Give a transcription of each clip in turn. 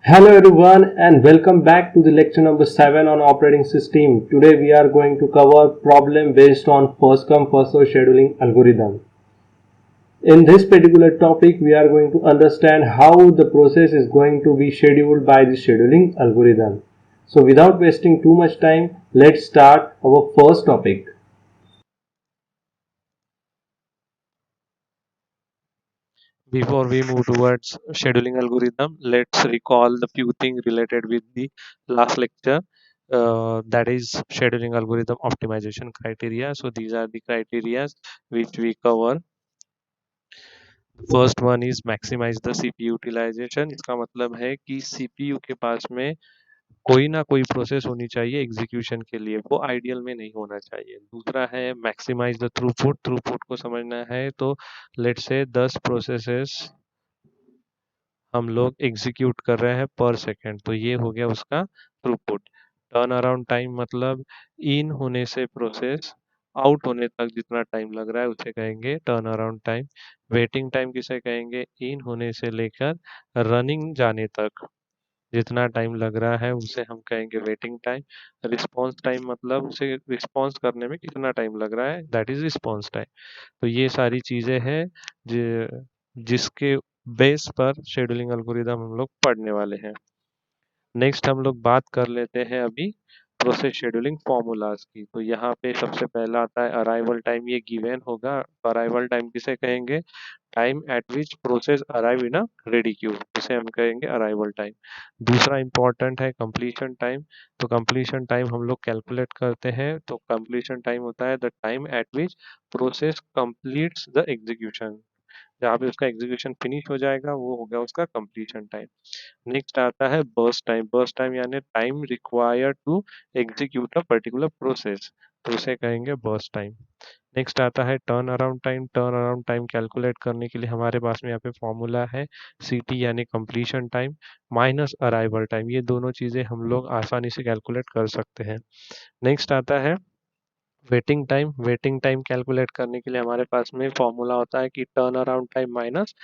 Hello everyone and welcome back to the lecture number 7 on operating system. Today we are going to cover problem based on first come first serve scheduling algorithm. In this particular topic we are going to understand how the process is going to be scheduled by the scheduling algorithm. So without wasting too much time, let's start our first topic. Before we move towards scheduling algorithm, let's recall the few things related with the last lecture. That is scheduling algorithm optimization criteria. So these are the criteria which we cover. First one is maximise the CPU utilisation. इसका मतलब है कि CPU के पास में कोई ना कोई process होनी चाहिए एग्जीक्यूशन के लिए, वो आइडियल में नहीं होना चाहिए। दूसरा है मैक्सिमाइज द थ्रूपुट। थ्रूपुट को समझना है तो लेट्स से 10 प्रोसेसेस हम लोग एग्जीक्यूट कर रहे हैं पर सेकेंड, तो ये हो गया उसका थ्रूपुट। टर्न अराउंड टाइम मतलब इन होने से प्रोसेस आउट होने तक जितना टाइम लग रहा है उसे कहेंगे turn around time. Waiting time किसे कहेंगे? इन होने से लेकर रनिंग जाने तक जितना टाइम लग रहा है उसे हम कहेंगे वेटिंग टाइम। रिस्पॉन्स टाइम मतलब उसे रिस्पॉन्स करने में कितना टाइम लग रहा है, दैट इज रिस्पॉन्स टाइम। तो ये सारी चीजें हैं जिसके बेस पर शेड्यूलिंग एल्गोरिदम हम लोग पढ़ने वाले हैं। नेक्स्ट हम लोग बात कर लेते हैं अभी प्रोसेस शेड्यूलिंग फॉर्मूलाज की। तो यहाँ पे सबसे पहला आता है अराइवल टाइम, ये गिवन होगा। अराइवल टाइम किसे कहेंगे? Time eight which process arrive in a ready queue, जिसे हम कहेंगे अराइवल टाइम। दूसरा इंपॉर्टेंट है कंप्लीशन टाइम। तो कंप्लीशन टाइम हम लोग कैलकुलेट करते हैं, तो कंप्लीशन टाइम होता है the time eight which process completes the execution. जहाँ पे उसका एग्जीक्यूशन फिनिश हो जाएगा वो हो गया उसका कंप्लीशन टाइम। नेक्स्ट आता है बर्स्ट टाइम। बर्स्ट टाइम यानी time required to execute a particular process, तो उसे कहेंगे बर्स्ट टाइम। नेक्स्ट आता है turn around time. Turn around time calculate करने के लिए हमारे पास में यहाँ पे फॉर्मूला है सी यानी completion time minus arrival time. ये दोनों चीज़ें हम लोग आसानी से कैलकुलेट कर सकते हैं। नेक्स्ट आता है waiting time. Waiting time calculate करने के लिए हमारे पास में फॉर्मूला होता है कि टर्न अराउंड टाइम माइनस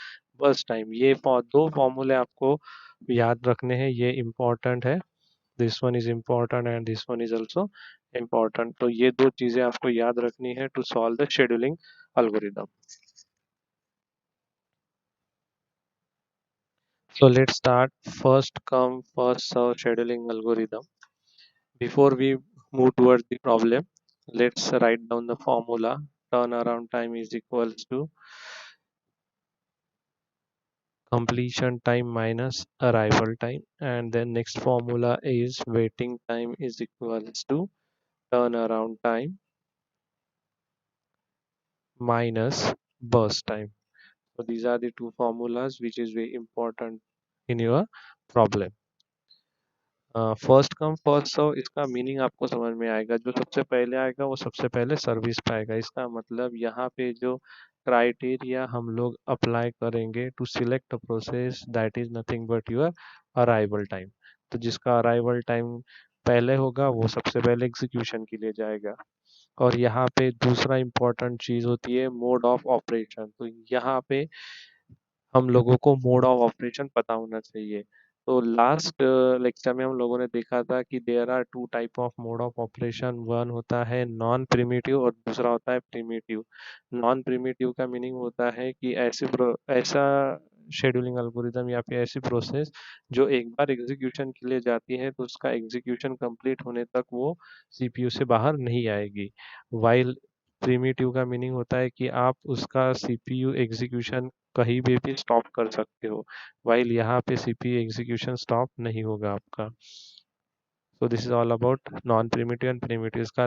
बस टाइम। ये दो फॉर्मूले आपको याद रखने हैं, ये इम्पोर्टेंट है। This one is important and this one is also important. तो ये दो चीजें आपको याद रखनी है to solve the scheduling algorithm. So let's start first come first serve scheduling algorithm. Before we move towards the problem, let's write down the formula. Turnaround time is equals to completion time minus arrival time, and then next formula is waiting time is equals to turnaround time minus burst time. So these are the two formulas which is very important in your problem. First come first serve, इसका meaning आपको समझ में आएगा। जो सबसे पहले आएगा वो सबसे पहले सर्विस पाएगा। इसका मतलब यहाँ पे जो क्राइटेरिया हम लोग अप्लाई करेंगे to select a process, that is nothing but your arrival time. तो जिसका अराइवल टाइम पहले होगा वो सबसे पहले एग्जीक्यूशन के लिए जाएगा। और यहाँ पे दूसरा इम्पोर्टेंट चीज होती है मोड ऑफ ऑपरेशन। तो यहाँ पे हम लोगों को मोड ऑफ ऑपरेशन पता होना चाहिए। तो लास्ट लेक्चर में हम लोगों ने देखा था कि there are two type of mode of operation. One होता है नॉन प्रिमिटिव और दूसरा होता है प्रिमिटिव। नॉन प्रिमिटिव का मीनिंग होता है कि ऐसा शेड्यूलिंग एल्गोरिदम या फिर ऐसी प्रोसेस जो एक बार एग्जीक्यूशन के लिए जाती है तो उसका एग्जीक्यूशन कंप्लीट होने तक वो सीपीयू से बाहर नहीं आएगी। वाइल प्रिमिटिव का मीनिंग होता है कि आप उसका सीपीयू एग्जीक्यूशन कहीं भी स्टॉप कर सकते हो, वाइल यहाँ पे सीपीयू एग्जीक्यूशन स्टॉप नहीं होगा आपका। सो this is all about non primitive and primitive. इसका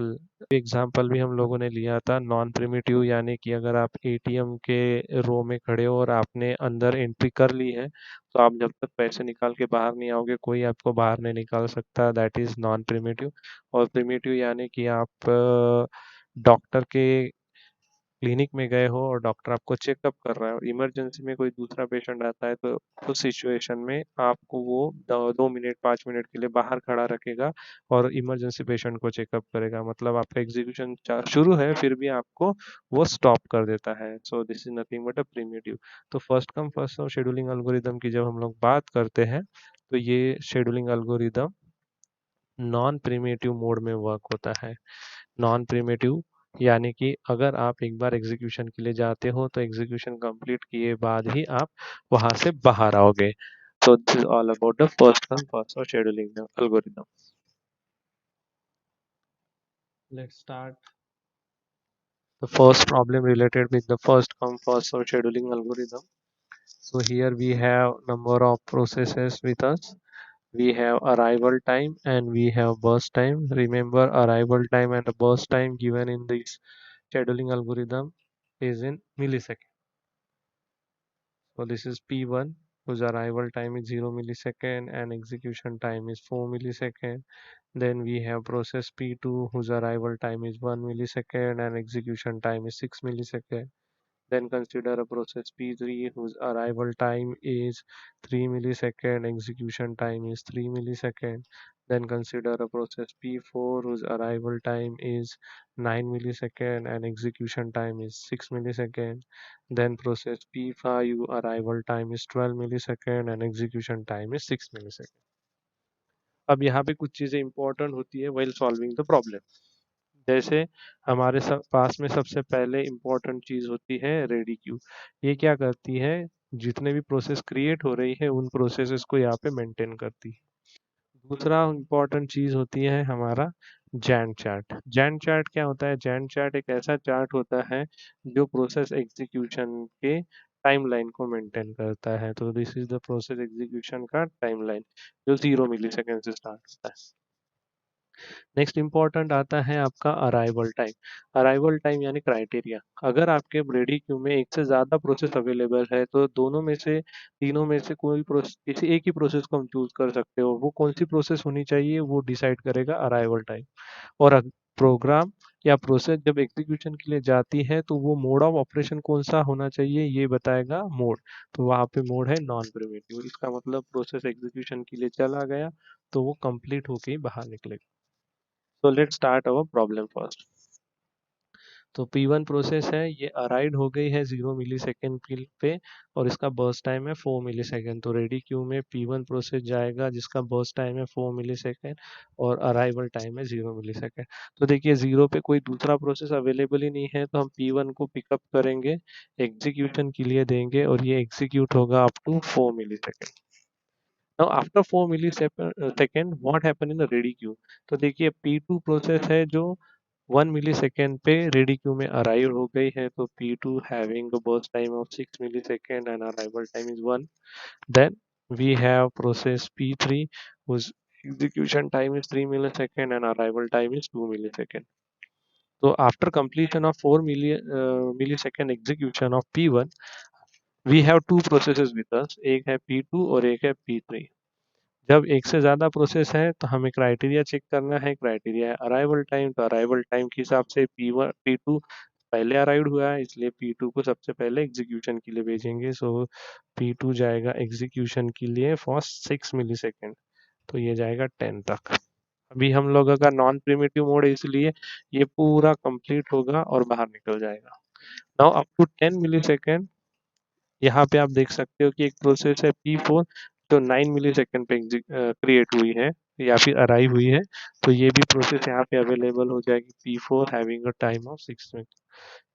एग्जांपल भी हम लोगों ने लिया था। नॉन प्रिमिटिव यानी कि अगर आप एटीएम के रो में खड़े हो और आपने अंदर एंट्री कर ली है तो आप जब तक पैसे निकाल के बाहर नहीं आओगे कोई आपको बाहर नहीं निकाल सकता, दैट इज नॉन प्रिमिटिव। और प्रिमिटिव यानी कि आप डॉक्टर के क्लिनिक में गए हो और डॉक्टर आपको चेकअप कर रहा है और इमरजेंसी में कोई दूसरा पेशेंट आता है तो उस सिचुएशन में आपको वो 2 मिनट 5 मिनट के लिए बाहर खड़ा रखेगा और इमरजेंसी पेशेंट को चेकअप करेगा। मतलब आपका एग्जीक्यूशन शुरू है फिर भी आपको वो स्टॉप कर देता है। So this is nothing but a primitive. तो first come first serve scheduling algorithm की जब हम लोग बात करते हैं तो ये scheduling algorithm non primitive mode में वर्क होता है। नॉन प्रिमिटिव यानी कि अगर आप एक बार एग्जीक्यूशन के लिए जाते हो तो एग्जीक्यूशन कंप्लीट किए बाद ही आप वहां से बाहर आओगे। So this is all about the first come first serve scheduling algorithm. Let's start the first problem related with the first come first serve scheduling algorithm. So here we have number of processes with us. We have arrival time and we have burst time. Remember, arrival time and the burst time given in this scheduling algorithm is in milliseconds. So this is P1 whose arrival time is 0 millisecond and execution time is 4 millisecond. Then we have process P2 whose arrival time is 1 millisecond and execution time is 6 millisecond. Then consider a process P3 whose arrival time is 3 millisecond, execution time is 3 millisecond. Then consider a process P4 whose arrival time is 9 millisecond and execution time is 6 millisecond. Then process P5 arrival time is 12 millisecond and execution time is 6 millisecond. अब यहाँ पे कुछ चीजें important होती है while solving the problem. जैसे हमारे पास में सबसे पहले इम्पोर्टेंट चीज होती है रेडी क्यू। ये क्या करती है, जितने भी प्रोसेस क्रिएट हो रही है उन प्रोसेसेस को यहाँ पे मेंटेन करती है। दूसरा इम्पोर्टेंट चीज होती है हमारा जैन चार्ट। जैन चार्ट क्या होता है? जैन चार्ट एक ऐसा चार्ट होता है जो प्रोसेस एग्जीक्यूशन के टाइमलाइन को मेंटेन करता है। तो this is the process execution का टाइमलाइन जो 0 मिलीसेकंड से स्टार्ट होता है। नेक्स्ट इम्पोर्टेंट आता है आपका अराइवल टाइम। अराइवल टाइम यानी क्राइटेरिया। अगर आपके रेडी क्यू में एक से ज़्यादा प्रोसेस अवेलेबल है तो दोनों में से तीनों में से कोई प्रोसेस, किसी एक ही प्रोसेस को हम चूज कर सकते हो। वो कौन सी प्रोसेस होनी चाहिए वो डिसाइड करेगा अराइवल टाइम। और प्रोग्राम या प्रोसेस जब एग्जीक्यूशन के लिए जाती है तो वो मोड ऑफ ऑपरेशन कौन सा होना चाहिए ये बताएगा मोड। तो वहाँ पे मोड है नॉन प्रिमिटिव। इसका मतलब प्रोसेस एग्जीक्यूशन के लिए चला गया तो वो कंप्लीट होके ही बाहर निकलेगा। So let's start our problem first. तो P1 प्रोसेस है, ये अराइव हो गई है 0 मिलीसेकंड पे और इसका बर्स्ट टाइम है 4 मिलीसेकंड। तो रेडी क्यू में P1 प्रोसेस जाएगा जिसका बर्स्ट टाइम है 4 मिलीसेकंड और अराइवल टाइम है 0 मिलीसेकंड। तो देखिए 0 पे कोई दूसरा प्रोसेस अवेलेबल ही नहीं है तो हम P1 को पिकअप करेंगे, एग्जीक्यूशन के लिए देंगे और ये एग्जीक्यूट होगा up to 4 millisecond. Now after 4 millisecond what happen in the ready queue? तो देखिए P2 प्रोसेस है जो 1 मिलीसेकेंड पे रेडी क्यू में अराइव हो गई है। तो P2 having a burst time of 6 millisecond and arrival time is 1. Then we have process P3 whose execution time is 3 millisecond and arrival time is 2 millisecond. So after completion of 4 millisecond execution of P1 we have two processes with us, एक है P2 और एक है P3। जब एक से ज़्यादा process है तो हमें क्राइटेरिया चेक करना है। क्राइटेरिया है अराइवल टाइम। तो अराइवल टाइम के हिसाब से P1 P2 पहले अराइव्ड हुआ है इसलिए P2 को सबसे पहले एग्जीक्यूशन के लिए भेजेंगे। सो P2 जाएगा एग्जीक्यूशन के लिए फॉर 6 मिलीसेकंड। तो ये जाएगा 10 तक। अभी हम लोगों का नॉन प्रिमिटिव मोड है इसलिए ये पूरा कंप्लीट होगा और बाहर निकल जाएगा। नाउ अप टू 10 मिलीसेकंड यहाँ पे आप देख सकते हो कि एक प्रोसेस है P4 जो 9 मिलीसेकंड पे क्रिएट हुई है या फिर अराइव हुई है। तो ये भी प्रोसेस यहाँ पे अवेलेबल हो जाएगी P4 having a time of 6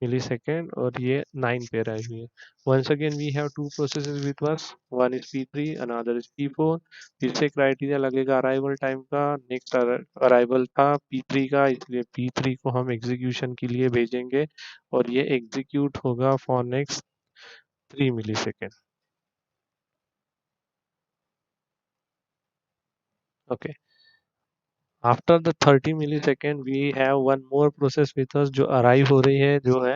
millisecond और ये 9 पे अराइव हुई है। Once again we have two processes with us, one is P3 another is P4। फिर से क्राइटेरिया लगेगा अराइवल टाइम का। नेक्स्ट अराइवल था P3 का इसलिए P3 को हम एग्जीक्यूशन के लिए भेजेंगे और ये एग्जीक्यूट होगा for next 3 millisecond. Okay. After the 30 millisecond, we have one more process with us जो arrive हो रही है जो है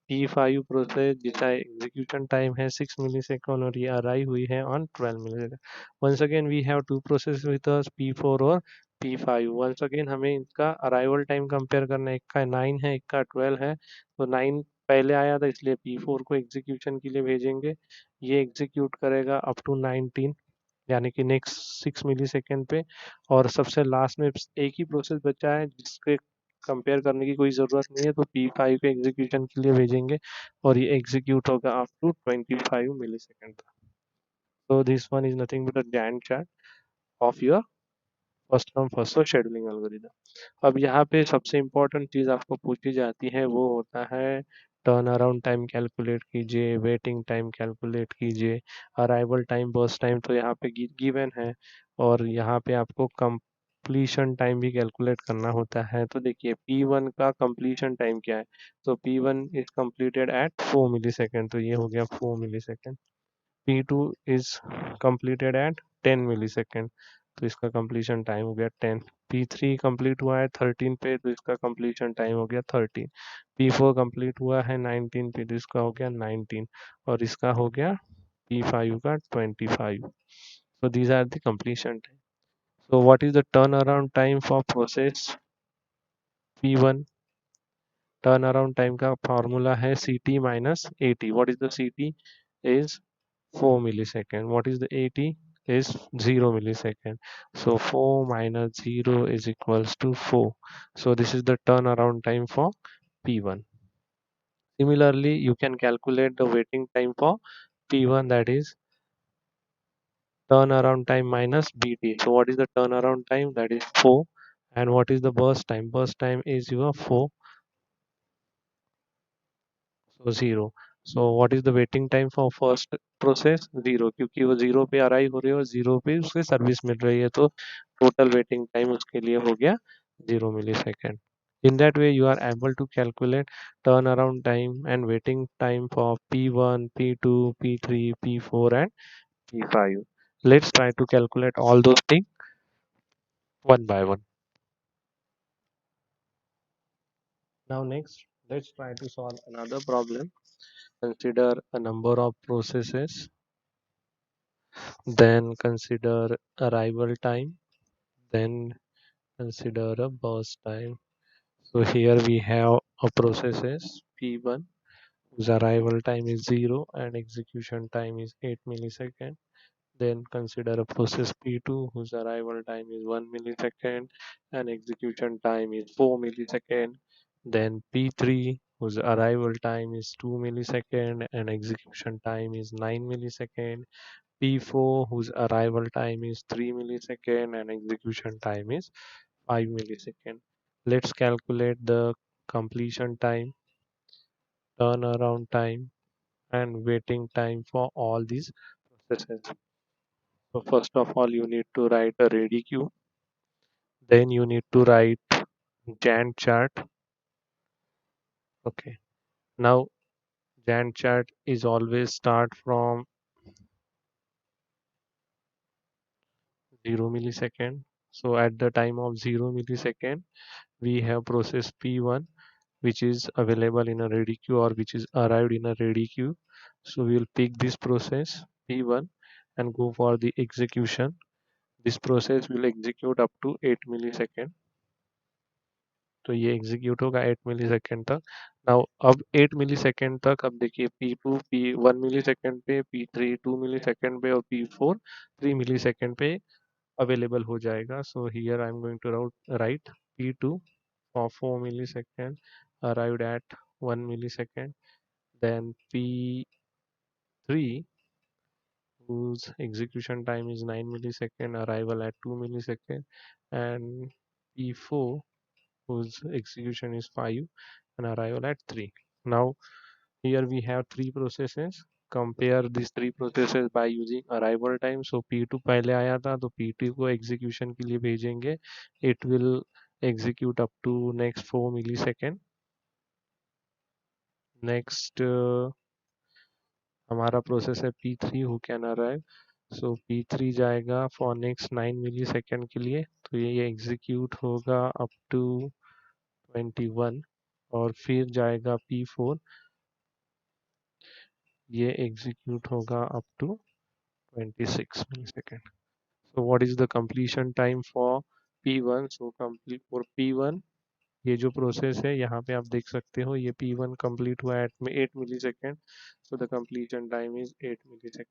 P5 प्रोसेस जिसका एग्जीक्यूशन टाइम है 6 मिलीसेकंड और ये अराइव हुई है on 12 millisecond. Once again we have two process with us P4 और P5। वंस अगेन हमें इनका अराइवल टाइम कंपेयर करना है। एक का 9 है एक का 12 है। तो 9 पहले आया था इसलिए P4 को एग्जीक्यूशन के लिए भेजेंगे। ये एग्जीक्यूट करेगा अप टू 19 यानी कि नेक्स्ट 6 मिलीसेकंड पे। और सबसे लास्ट में एक ही प्रोसेस बचा है जिसके कंपेयर करने की कोई ज़रूरत नहीं है तो P5 को एग्जीक्यूशन के लिए भेजेंगे और ये एग्जीक्यूट होगा अप टू 25 मिलीसेकंड तक। So this one is nothing but a Gantt chart. of your first come first serve scheduling algorithm. अब यहाँ पे सबसे इम्पोर्टेंट चीज़ आपको पूछी जाती है वो होता है टर्न अराउंड टाइम कैलकुलेट कीजिए, वेटिंग टाइम कैलकुलेट कीजिए, अराइवल टाइम, बर्स्ट टाइम तो यहाँ पे गिवन है, और यहाँ पे आपको कंप्लीशन टाइम भी कैलकुलेट करना होता है। तो देखिए P1 का कंप्लीशन टाइम क्या है, तो P1 is completed at 4 millisecond, तो ये हो गया 4 millisecond. P2 is completed at 10 millisecond, तो इसका कंप्लीशन टाइम हो गया 10। P3 कंप्लीट हुआ है 13 पे, तो इसका कंप्लीशन टाइम हो गया 13। P4 कंप्लीट हुआ है 19 पे, तो इसका हो गया 19, और इसका हो गया P5 का 25। So these are the completion time. So what is the turnaround time for process P1? Turnaround time का फॉर्मूला है CT minus AT. What is the CT? Is 4 millisecond. What is the AT? Is 0 millisecond. So 4 minus 0 is equals to 4. So this is the turnaround time for P1. Similarly, you can calculate the waiting time for P1, that is turnaround time minus BT. So what is the turnaround time? That is 4. And what is the burst time? Burst time is your 4, so 0. So what is the waiting time for first process? 0, क्योंकि वो 0 पे arrive हो रही है और 0 पे उसके service मिल रही है, तो टोटल वेटिंग टाइम उसके लिए हो गया 0 millisecond. In that way, you are able to calculate turnaround time and waiting time for P1, P2, P3, P4, and P5. Let's try to calculate all those things one by one. Now next, let's try to solve another problem. Consider a number of processes, then consider arrival time, then consider a burst time. So here we have a processes P1 whose arrival time is 0 and execution time is 8 millisecond. Then consider a process P2 whose arrival time is 1 millisecond and execution time is 4 millisecond. Then P3 whose arrival time is 2 millisecond and execution time is 9 millisecond. P4 whose arrival time is 3 millisecond and execution time is 5 millisecond. Let's calculate the completion time, turnaround time, and waiting time for all these processes. So first of all, you need to write a ready queue. Then you need to write Gantt chart. Okay. Now Gantt chart is always start from 0 millisecond. So at the time of 0 millisecond, we have process P1 which is available in a ready queue or which is arrived in a ready queue. So we will pick this process P1 and go for the execution. This process will execute up to 8 millisecond. तो ये execute होगा 8 millisecond तक। Now अब 8 millisecond तक, अब देखिए P2 P1 millisecond पे, P3 2 millisecond पे और P4 3 मिलीसेकंड पे अवेलेबल हो जाएगा। So here I am going to write P2 for 4 millisecond arrived at 1 millisecond, then P3 whose execution time is 9 millisecond arrival at 2 millisecond, and P4 whose execution is 5 and arrival at 3. Now here we have three processes. Compare these three processes by using arrival time. So P2 पहले आया था तो P2 को execution के लिए भेजेंगे. It will execute up to next 4 millisecond. Next हमारा process है P3 who can arrive. So P3 जाएगा for next 9 millisecond के लिए, तो ये execute होगा up to 21, और फिर जाएगा P4, ये एग्जीक्यूट होगा up to 26 millisecond. So what is the completion time for P1? So complete for P1, ये जो प्रोसेस है यहाँ पे आप देख सकते हो, ये P1 कंप्लीट हुआ एट में 8 millisecond, so the completion time is 8 millisecond.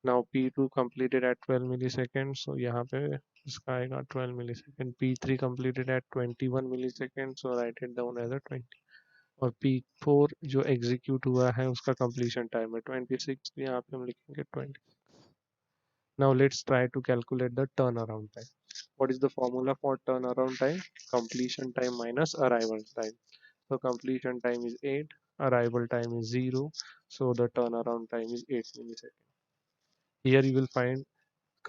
Now P2 completed at 12 millisecond, so यहाँ पे इसका आएगा 12 millisecond. P3 completed at 21 millisecond, so write it down as a 20. और P4 जो एग्जीक्यूट हुआ है उसका कंप्लीशन टाइम है 26, यहाँ पे हम लिखेंगे 20. Now let's try to calculate the turnaround time. What is the formula for turnaround time? Completion time minus arrival time. So completion time is 8, arrival time is 0, so the turnaround time is 8 milliseconds. Here you will find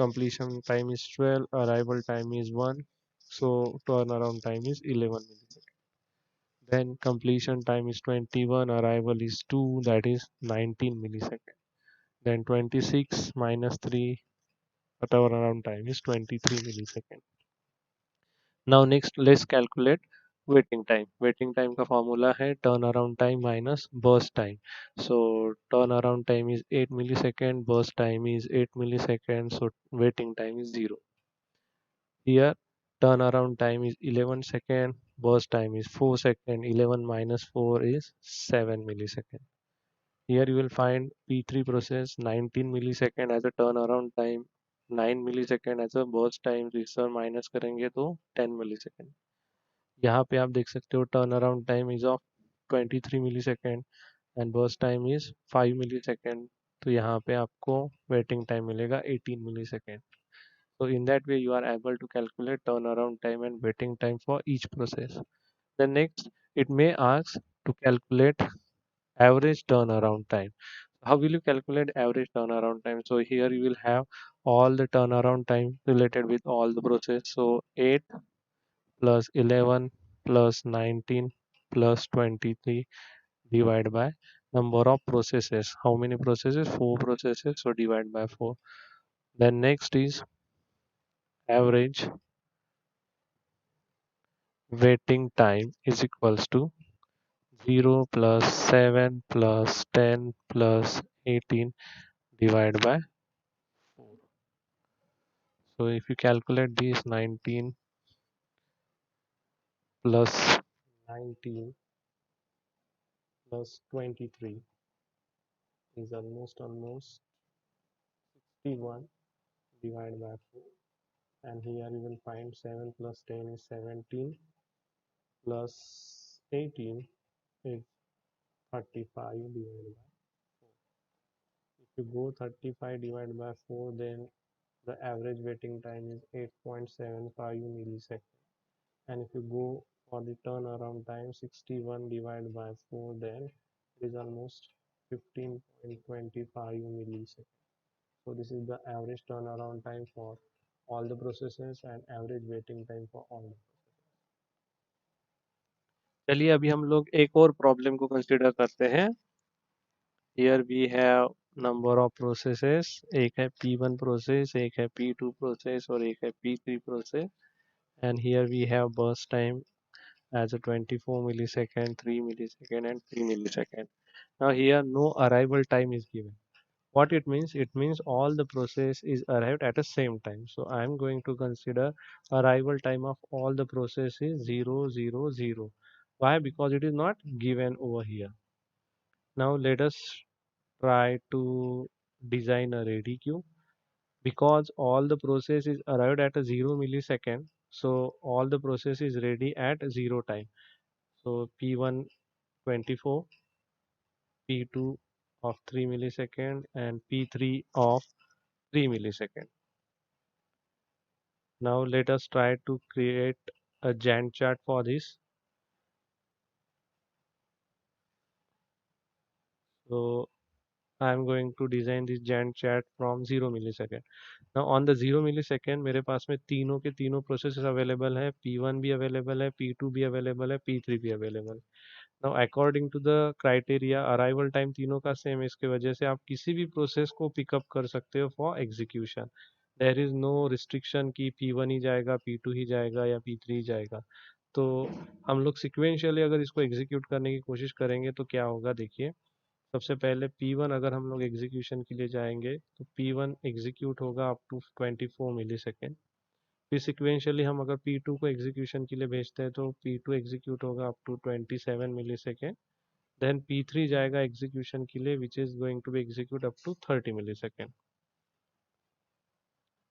completion time is 12, arrival time is 1, so turnaround time is 11 milliseconds. Then completion time is 21, arrival is 2, that is 19 milliseconds. Then 26 minus 3, turnaround time is 23 milliseconds. Now next let's calculate waiting time. Waiting time का formula है turnaround time minus burst time. So turnaround time is 8 millisecond, burst time is 8 milliseconds, so waiting time is 0. Here turnaround time is 11 second, burst time is 4 second, 11 minus 4 is 7 millisecond. Here you will find P3 process 19 millisecond as a turnaround time, 9 millisecond as a burst time, इससे minus करेंगे तो 10 millisecond. यहाँ पे आप देख सकते हो turn around time is of 23 millisecond and burst time is 5 millisecond, तो यहाँ पे आपको वेटिंग टाइम मिलेगा 18 millisecond. So in that way you are able to calculate turnaround time and waiting time for each process. Then next it may ask to calculate average turnaround time. How will you calculate average turnaround time? So here you will have all the turnaround time related with all the process. So 8 plus 11 plus 19 plus 23 divided by number of processes. How many processes? 4 processes, so divide by 4. Then next is average waiting time is equals to 0 plus 7 plus 10 plus 18 divided by 4. So if you calculate this, 19 plus 19 plus 23 is almost 61 divided by 4, and here you will find 7 plus 10 is 17 plus 18 is 35 divided by 4. If you go 35 divided by 4, then the average waiting time is 8.75 milliseconds. And if you go for the turnaround time 61 divided by 4, then it is almost 15.25 milliseconds. So this is the average turnaround time for all the processes and average waiting time for all the processes. चलिए अभी हम लोग एक और problem को consider करते हैं. Here we have number of processes. एक है P1 प्रोसेस, एक है P2 प्रोसेस और एक है P3 process. And here we have burst time as a 24 millisecond, 3 millisecond and 3 millisecond. Now here no arrival time is given. What it means? It means all the process is arrived at the same time. So I am going to consider arrival time of all the process is 0, 0, 0. Why? Because it is not given over here. Now let us try to design a ready queue. Because all the process is arrived at a 0 millisecond, so all the process is ready at 0 time. So P1 24, P2 of 3 millisecond and P3 of 3 millisecond. Now let us try to create a Gantt chart for this. So I am going to design this Gantt chart from 0 millisecond. Now on the 0 millisecond मेरे पास में तीनों के तीनों processes available है, P1 भी available है, P2 भी available है, P3 भी available है. Now according to the criteria arrival time तीनों का सेम, इसके वजह से आप किसी भी प्रोसेस को पिकअप कर सकते हो for execution. There is no restriction कि P1 ही जाएगा, P2 ही जाएगा या P3 ही जाएगा. तो हम लोग सिक्वेंशियली अगर इसको एग्जीक्यूट करने की कोशिश करेंगे तो क्या होगा, देखिए. सबसे पहले P1 अगर हम लोग एग्जीक्यूशन के लिए जाएंगे तो P1 एग्जीक्यूट होगा अप टू 24 मिलीसेकेंड. फिर सिक्वेंशियली हम अगर P2 को एग्जीक्यूशन के लिए भेजते हैं तो P2 एग्जीक्यूट होगा up to 27 millisecond. Then P3 जाएगा एग्जीक्यूशन के लिए which is going to be execute up to 30 millisecond.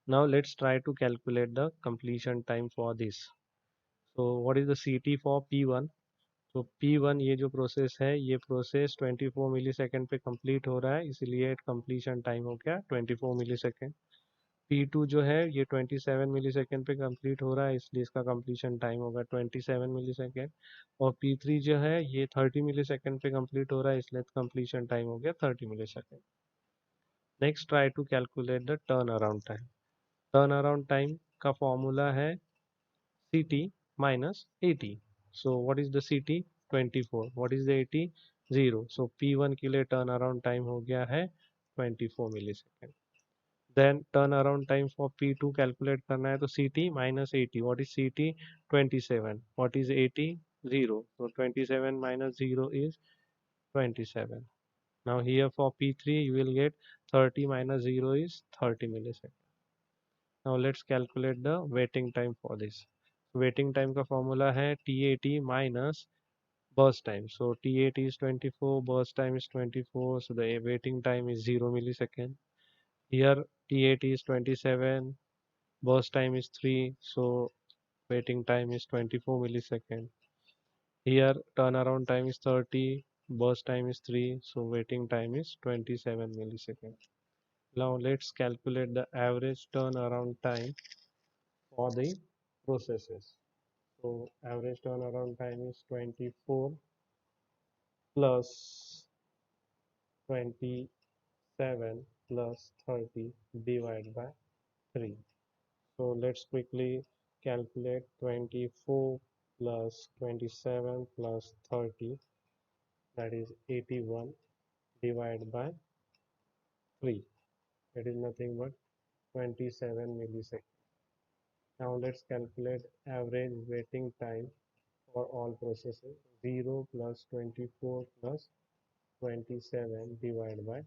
Now let's try to calculate the completion time for this. So what is the CT फॉर P1? तो P1 ये जो process है, ये process 24 millisecond पे कंप्लीट हो रहा है, इसलिए कंप्लीशन टाइम हो गया 24 मिलीसेकेंड. P2 जो है ये 27 मिलीसेकंड पे कंप्लीट हो रहा है, इसलिए इसका कंप्लीशन टाइम होगा 27 मिलीसेकंड। और P3 जो है ये 30 मिलीसेकंड पे कंप्लीट हो रहा है, इसलिए कंप्लीशन टाइम हो गया 30 millisecond. Next try to calculate the turn around time. Turn around time का फॉर्मूला है CT minus AT. So what is the CT? 24. What is the AT? 0. So P1 के लिए टर्न अराउंड टाइम हो गया है 24 millisecond. Then turn around time for P2 calculate करना है, तो CT minus AT. What is CT? 27. What is AT? 0. So 27 minus 0 is 27. Now here for P3 you will get 30 minus 0 is 30 milliseconds. Now let's calculate the waiting time for this. Waiting time का formula है TAT minus burst time. So TAT is 24, burst time is 24, so the waiting time is 0 millisecond. Here TAT is 27, burst time is 3, so waiting time is 24 millisecond. Here turnaround time is 30, burst time is 3, so waiting time is 27 millisecond. Now let's calculate the average turnaround time for the processes. So average turnaround time is 24 plus 27 plus 30 divided by 3. So let's quickly calculate 24 plus 27 plus 30, that is 81 divided by 3. That is nothing but 27 milliseconds. Now let's calculate average waiting time for all processes. 0 plus 24 plus 27 divided by 3,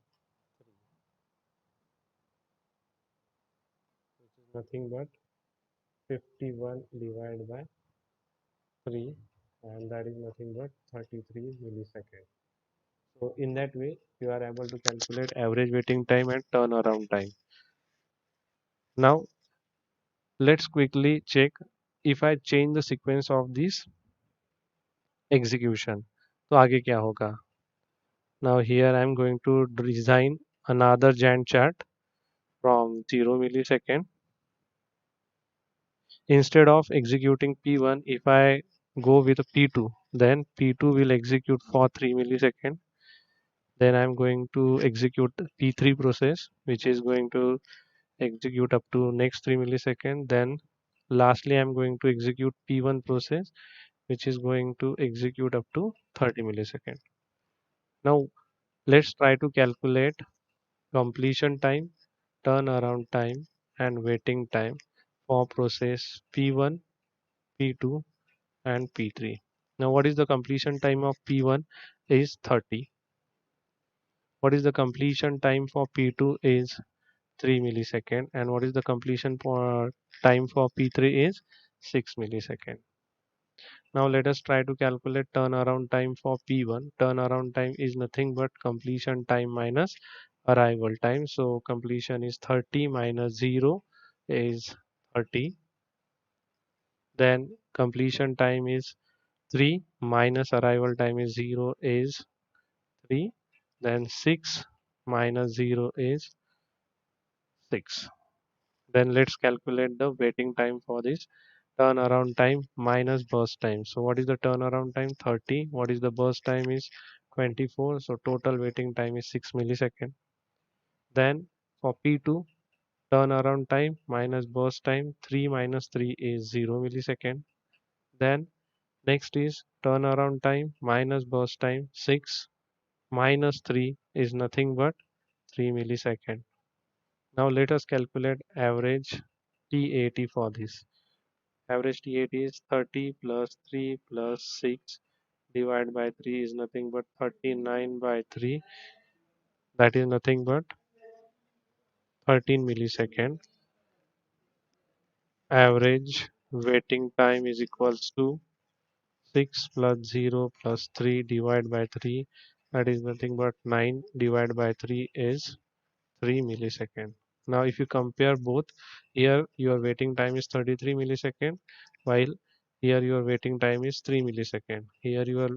which is nothing but 51 divided by 3, and that is nothing but 33 milliseconds. So in that way you are able to calculate average waiting time and turnaround time. Now let's quickly check if I change the sequence of this execution, तो आगे क्या होगा. Now here I am going to design another Gantt chart from 0 millisecond. Instead of executing P1, if I go with P2, then P2 will execute for 3 millisecond. Then I'm going to execute P3 process, which is going to execute up to next 3 millisecond. Then lastly, I'm going to execute P1 process, which is going to execute up to 30 millisecond. Now let's try to calculate completion time, turnaround time, and waiting time for process P1, P2, and P3. Now what is the completion time of P1 is 30. What is the completion time for P2 is 3 millisecond, and what is the completion for time for P3 is 6 millisecond. Now let us try to calculate turnaround time for P1. Turnaround time is nothing but completion time minus arrival time. So completion is 30 minus 0 is 30. Then completion time is 3 minus arrival time is 0 is 3. Then 6 minus 0 is 6. Then let's calculate the waiting time for this. Turnaround time minus burst time. So what is the turnaround time? 30. What is the burst time is 24. So total waiting time is 6 millisecond. Then for P2, turnaround time minus burst time, 3 minus 3 is 0 millisecond. Then next is turnaround time minus burst time, 6 minus 3 is nothing but 3 millisecond. Now let us calculate average TAT for this. Average TAT is 30 plus 3 plus 6 divided by 3 is nothing but 39 by 3. That is nothing but 13 millisecond. Average waiting time is equals to 6 plus 0 plus 3 divided by 3. That is nothing but 9 divided by 3 is 3 millisecond. Now if you compare both, here your waiting time is 33 millisecond, while here your waiting time is 3 millisecond. Here your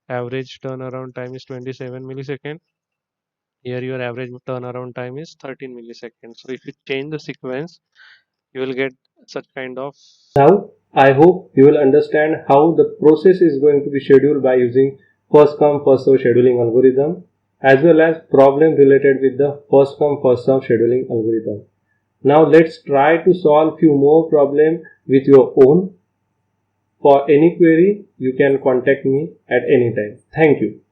average turnaround time is 27 millisecond. Here your average turnaround time is 13 milliseconds. So if you change the sequence, you will get such kind of. Now, I hope you will understand how the process is going to be scheduled by using first come first serve scheduling algorithm, as well as problem related with the first come first serve scheduling algorithm. Now let's try to solve few more problems with your own. For any query, you can contact me at any time. Thank you.